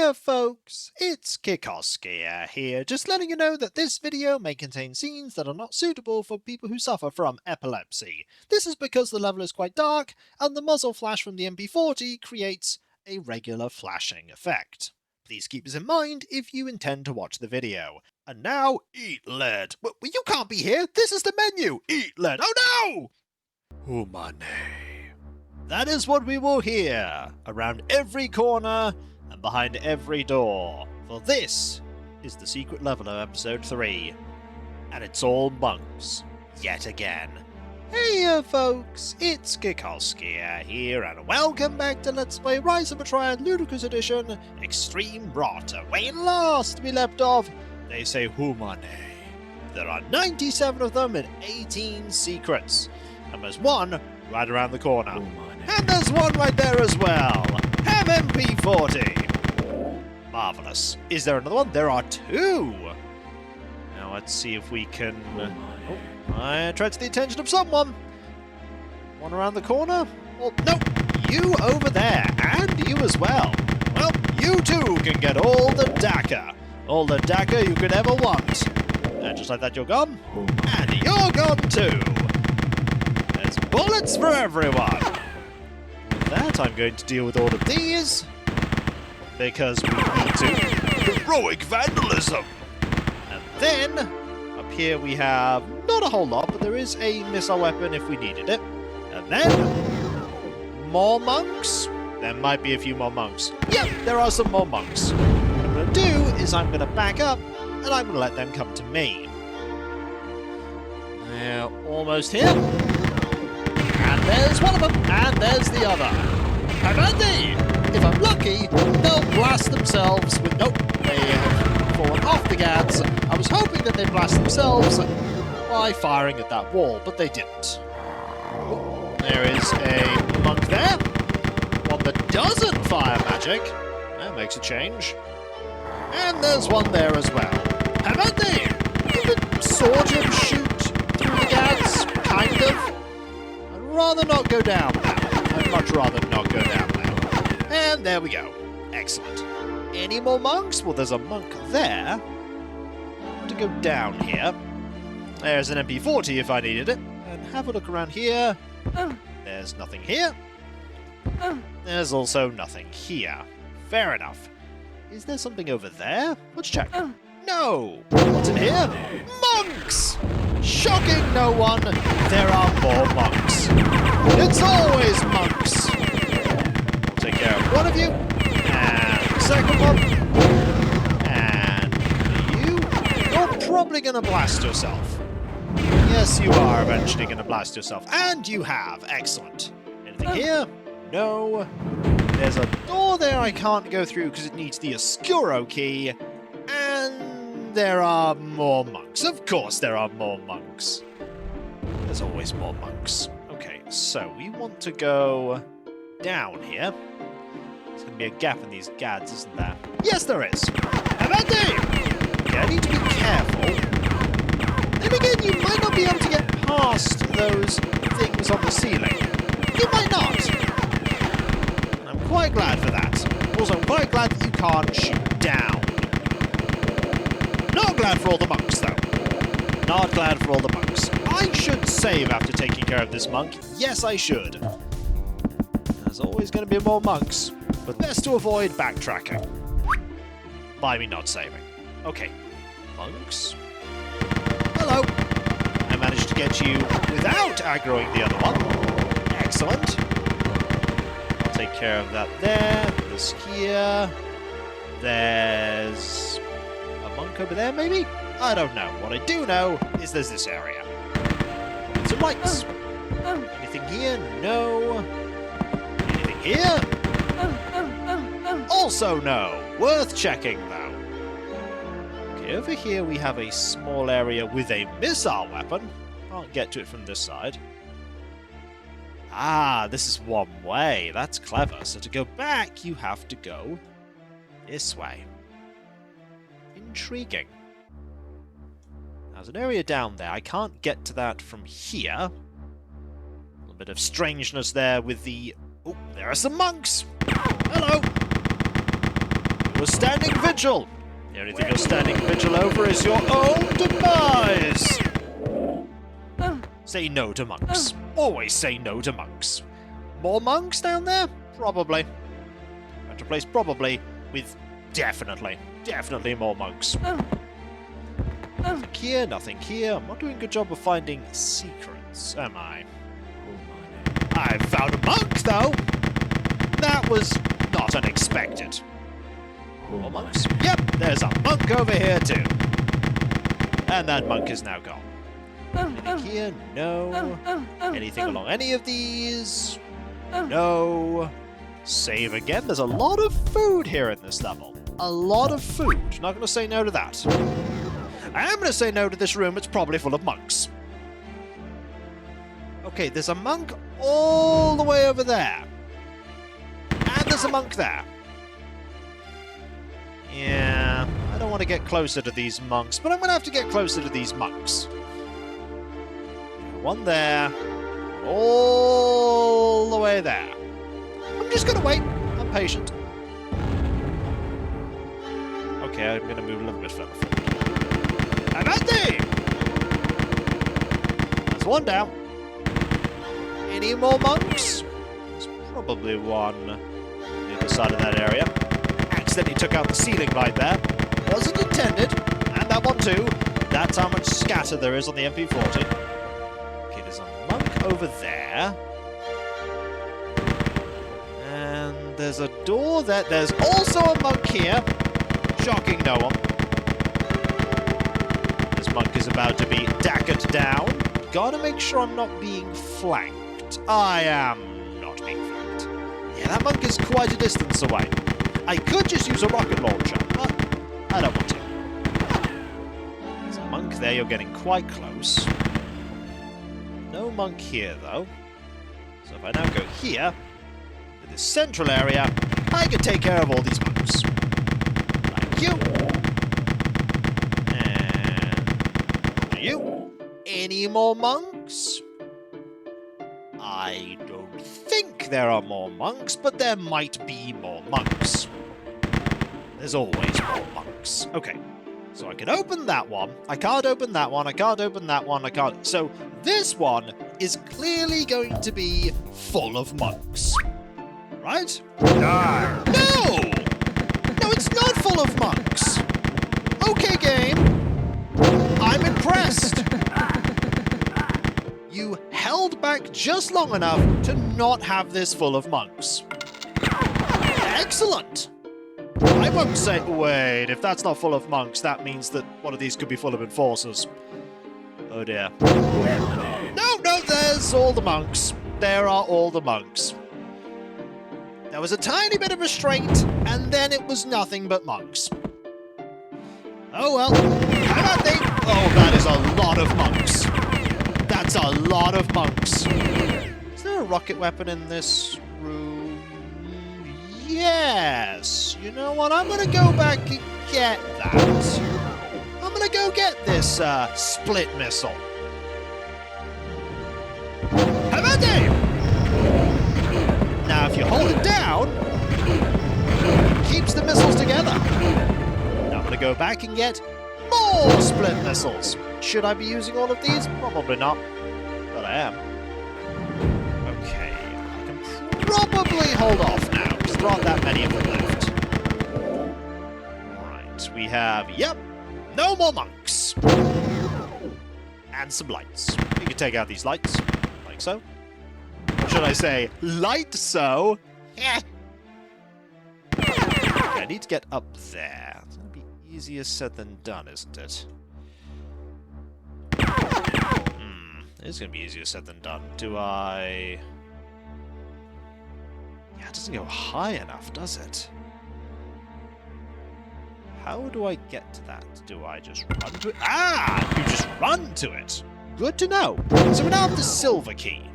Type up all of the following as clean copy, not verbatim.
Hiya folks, it's Kikoskia here, just letting you know that this video may contain scenes that are not suitable for people who suffer from epilepsy. This is because the level is quite dark, and the muzzle flash from the MP40 creates a regular flashing effect. Please keep this in mind if you intend to watch the video. And now, eat lead. Well, you can't be here, this is the menu! Eat lead, oh no! HOO-Mahn-Ay. That is what we will hear around every corner and behind every door, for this is the secret level of episode 3, and it's all monks, yet again. Hey folks, it's Kikoskia here, and welcome back to Let's Play Rise of a Triad Ludicrous Edition Extreme RoTT. When last we left off, they say HOO-Mahn-Ay. There are 97 of them and 18 secrets, and there's one right around the corner. And there's one right there as well. Have MP40. Marvellous. Is there another one? There are 2. Now let's see if we can... I attract the attention of someone. One around the corner? Oh, no, you over there. And you as well. Well, you too can get all the DACA. All the DACA you could ever want. And just like that, you're gone. And you're gone too. There's bullets for everyone. With that, I'm going to deal with all of these. Because we need to. Heroic vandalism! And then, up here we have not a whole lot, but there is a missile weapon if we needed it. And then, more monks? There might be a few more monks. Yep, there are some more monks. What I'm going to do is I'm going to back up, and I'm going to let them come to me. They're almost here. And there's one of them, and there's the other. And Andy! If I'm lucky, they'll blast themselves with... Nope, they have fallen off the gads. I was hoping that they'd blast themselves by firing at that wall, but they didn't. Oh, there is a monk there. One that doesn't fire magic. That makes a change. And there's one there as well. How about they? You could sort of shoot through the gads, kind of. I'd rather not go down there. I'd much rather not go down there. And there we go. Excellent. Any more monks? Well, there's a monk there. I want to go down here. There's an MP40 if I needed it. And have a look around here. There's nothing here. There's also nothing here. Fair enough. Is there something over there? Let's check. No! What's in here? Monks! Shocking no one, there are more monks. It's always monks. Take care of one of you, and the second one, and you're probably going to blast yourself. Yes, you are eventually going to blast yourself, and you have. Excellent. Anything here? No. There's a door there I can't go through because it needs the Oscuro key, and there are more monks. Of course there are more monks. There's always more monks. Okay, so we want to go down here. There's going to be a gap in these gads, isn't there? Yes, there is. How about that? Okay, I need to be careful. Then again, you might not be able to get past those things on the ceiling. You might not. And I'm quite glad for that. Also, I'm quite glad that you can't shoot down. Not glad for all the monks, though. Not glad for all the monks. I should save after taking care of this monk. Yes, I should. There's always going to be more monks, but best to avoid backtracking. By me not saving. Okay. Monks. Hello. I managed to get you without aggroing the other one. Excellent. I'll take care of that there. This here. There's a monk over there, maybe? I don't know. What I do know is there's this area. Some lights. Anything here? No. Anything here? Also no. Worth checking, though. Okay, over here we have a small area with a missile weapon. Can't get to it from this side. Ah, this is one way. That's clever. So to go back, you have to go this way. Intriguing. There's an area down there. I can't get to that from here. A little bit of strangeness there with the... Oh, there are some monks! Hello! You're standing vigil. The only thing you're standing vigil over is your own demise. Say no to monks. Always say no to monks. More monks down there? Probably. Better place probably with definitely more monks. Nothing here, nothing here. I'm not doing a good job of finding secrets, am I? I found a monk, though. That was not unexpected. More monks? Yep, there's a monk over here, too. And that monk is now gone. Anything here? No. Anything along any of these? No. Save again. There's a lot of food here in this level. A lot of food. Not going to say no to that. I am going to say no to this room. It's probably full of monks. Okay, there's a monk all the way over there. And there's a monk there. Yeah, I don't want to get closer to these monks, but I'm going to have to get closer to these monks. One there. All the way there. I'm just going to wait. I'm patient. Okay, I'm going to move a little bit further forward. I'm at thee! There's one down. Any more monks? There's probably one on the other side of that area. Accidentally took out the ceiling right there. Wasn't intended. And that one too. That's how much scatter there is on the MP40. Okay, there's a monk over there. And there's a door there. There's also a monk here. Shocking no one. This monk is about to be daggered down. Gotta make sure I'm not being flanked. I am not being flanked. Yeah, that monk is quite a distance away. I could just use a rocket launcher, but I don't want to. There's a monk there, you're getting quite close. No monk here, though. So if I now go here, to this central area, I can take care of all these monks. Thank you. And you. Any more monks? I don't think there are more monks, but there might be more monks. There's always more monks. Okay, so I can open that one. I can't open that one. I can't open that one. I can't. So this one is clearly going to be full of monks. Right? No! No, it's not full of monks. Okay, game. I'm impressed. You held back just long enough to not have this full of monks. Excellent! I won't say... Wait, if that's not full of monks, that means that one of these could be full of enforcers. Oh dear. No, there's all the monks. There are all the monks. There was a tiny bit of restraint, and then it was nothing but monks. Oh well. How about they... Oh, that is a lot of monks. That's a lot of monks. Is there a rocket weapon in this room? Yes. You know what? I'm going to go back and get that. I'm going to go get this split missile. How about that? Now, if you hold it down, it keeps the missiles together. Now I'm going to go back and get more split missiles. Should I be using all of these? Probably not. But I am. Okay. I can probably hold off now, because there aren't that many of them left. Right. We have, yep, no more monks. And some lights. We can take out these lights, like so. Or should I say, light so? I need to get up there. It's going to be easier said than done, isn't it? It's going to be easier said than done. Do I... Yeah, it doesn't go high enough, does it? How do I get to that? Do I just run to it? Ah! You just run to it! Good to know. So we now have the silver key.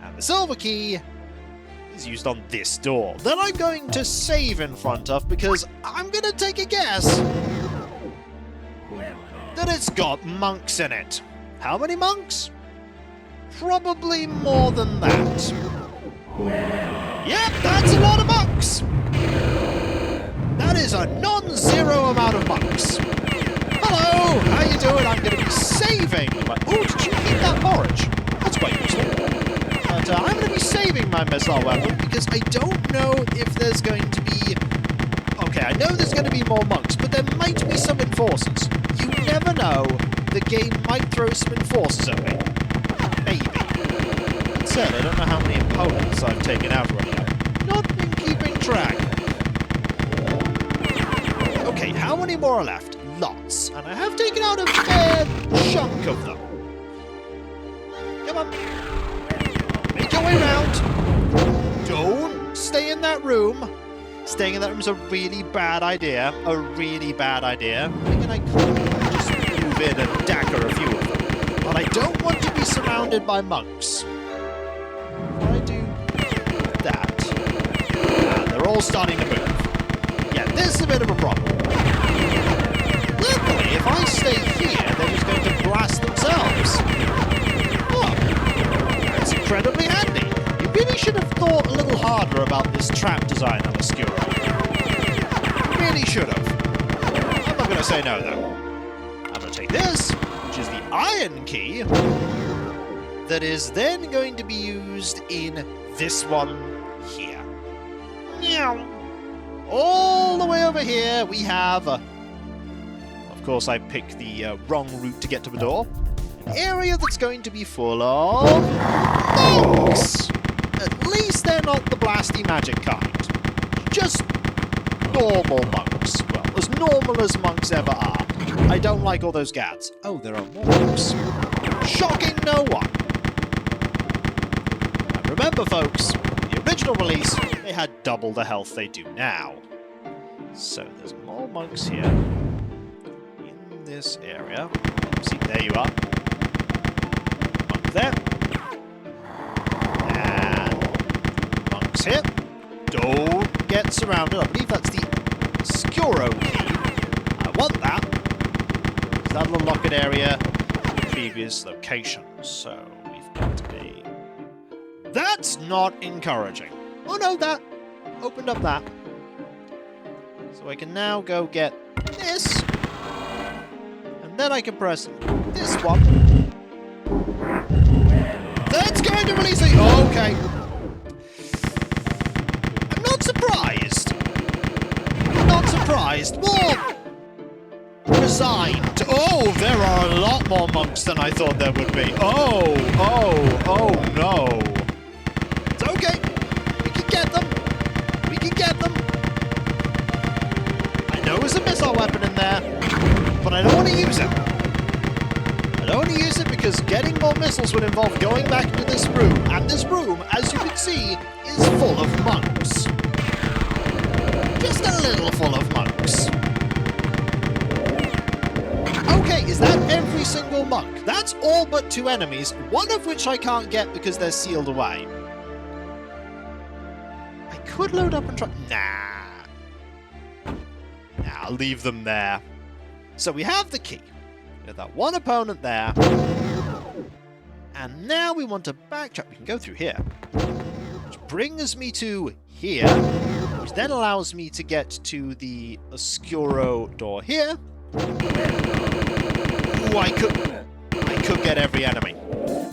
And the silver key is used on this door. That I'm going to save in front of because I'm going to take a guess that it's got monks in it. How many monks? Probably more than that. Yep, that's a lot of monks. That is a non-zero amount of monks. Hello, how you doing? I'm going to be saving my... Oh, did you eat that porridge? That's quite useful. But I'm going to be saving my missile weapon because I don't know if there's going to be... Okay, I know there's going to be more monks, but there might be some enforcers. You never know. The game might throw some enforcers at me. Maybe. That said, I don't know how many opponents I've taken out right now. Not been keeping track. Okay, how many more are left? Lots. And I have taken out a fair chunk of them. Come on. Make your way round. Don't stay in that room. Staying in that room is a really bad idea. A really bad idea. Thinking I could just move in and dagger a few of them. But I don't want to be surrounded by monks. If I do that... they're all starting to move. Yeah, this is a bit of a problem. Luckily, if I stay here, they're just going to blast themselves. Oh, that's incredibly handy. You really should have thought a little harder about this trap design on Obscuro. You really should have. I'm not going to say no, though. I'm going to take this, which is the iron key, that is then going to be used in this one here. Meow. All the way over here, we have... Of course, I picked the wrong route to get to the door. An area that's going to be full of... monks! At least they're not the blasty magic kind. Just normal monks. Well, as normal as monks ever are. I don't like all those gads. Oh, there are more monks. Shocking no one. And remember, folks, the original release, they had double the health they do now. So there's more monks here. In this area. See, there you are. Monk there. Here. Don't get surrounded. I believe that's the Obscuro key. I want that. Because that'll unlock an area in the previous location. So we've got a... That's not encouraging. Oh no, that opened up that. So I can now go get this. And then I can press this one. That's going to release it. Oh, okay. Surprised. Not surprised. More resigned. Oh, there are a lot more monks than I thought there would be. Oh no. It's okay. We can get them. We can get them. I know there's a missile weapon in there, but I don't want to use it. I don't want to use it because getting more missiles would involve going back into this room, and this room, as you can see, is full of monks. Just a little full of monks. Okay, is that every single monk? That's all but 2 enemies, one of which I can't get because they're sealed away. I could load up and try... Nah, I'll leave them there. So we have the key. We have that one opponent there. And now we want to backtrack. We can go through here. Which brings me to here. Which then allows me to get to the Obscuro door here. Ooh, I could get every enemy.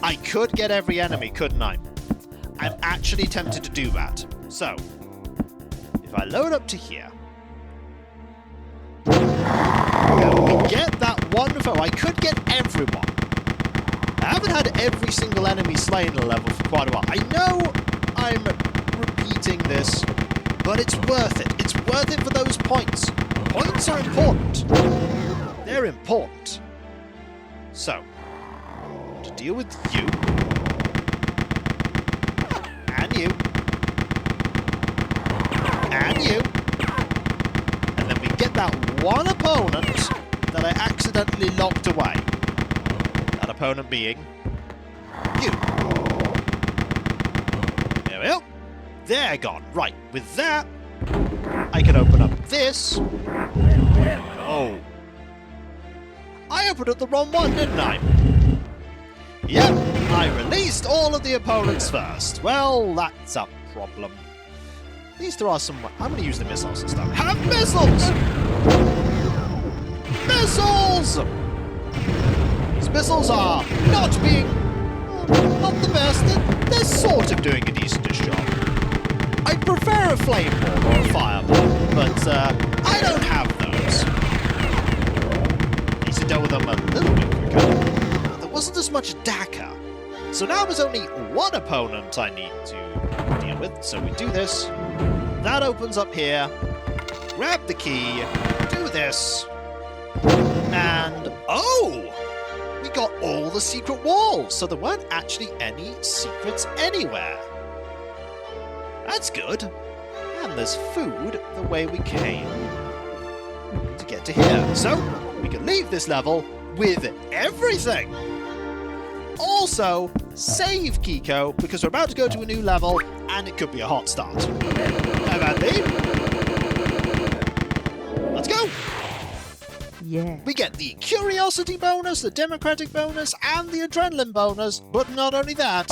I could get every enemy, couldn't I? I'm actually tempted to do that. So, if I load up to here, we get that one foe. I could get everyone. I haven't had every single enemy slain in a level for quite a while. I know I'm repeating this, but it's worth it. It's worth it for those points. Points are important. They're important. So, to deal with you, and you, and you, and then we get that one opponent that I accidentally locked away. That opponent being you. There we go. They're gone. Right, with that, I can open up this. Oh. I opened up the wrong one, didn't I? Yep, I released all of the opponents first. Well, that's a problem. At least there are some... I'm going to use the missiles and stuff. Have missiles! Missiles! These missiles are not being... not the best. They're sort of doing a decentish job. I prefer a flame ball or a fireball, but I don't have those. Need to deal with them a little bit quicker. There wasn't as much DACA. So now there's only one opponent I need to deal with. So we do this. That opens up here. Grab the key. Do this. And... oh! We got all the secret walls. So there weren't actually any secrets anywhere. That's good. And there's food the way we came to get to here. So we can leave this level with everything. Also, save Kiko, because we're about to go to a new level, and it could be a hot start. Have at me. Let's go! Yeah. We get the curiosity bonus, the democratic bonus, and the adrenaline bonus, but not only that.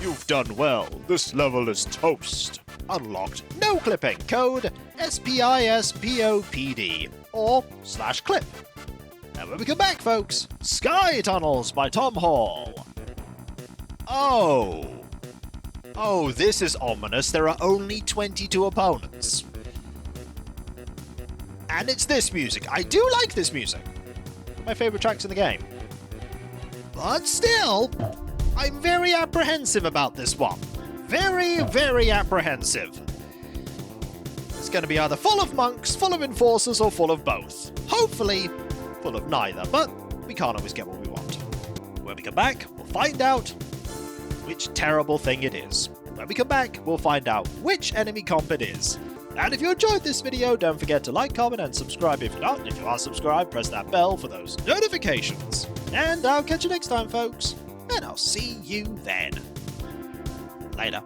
You've done well. This level is toast. Unlocked. No clipping. Code SPISPOPD or /clip. And when we come back, folks, Sky Tunnels by Tom Hall. Oh, this is ominous. There are only 22 opponents. And it's this music. I do like this music. One of my favorite tracks in the game. But still, I'm very apprehensive about this one. Very, very apprehensive. It's going to be either full of monks, full of enforcers, or full of both. Hopefully, full of neither, but we can't always get what we want. When we come back, we'll find out which terrible thing it is. When we come back, we'll find out which enemy comp it is. And if you enjoyed this video, don't forget to like, comment, and subscribe if you're not. And if you are subscribed, press that bell for those notifications. And I'll catch you next time, folks. And I'll see you then. Later.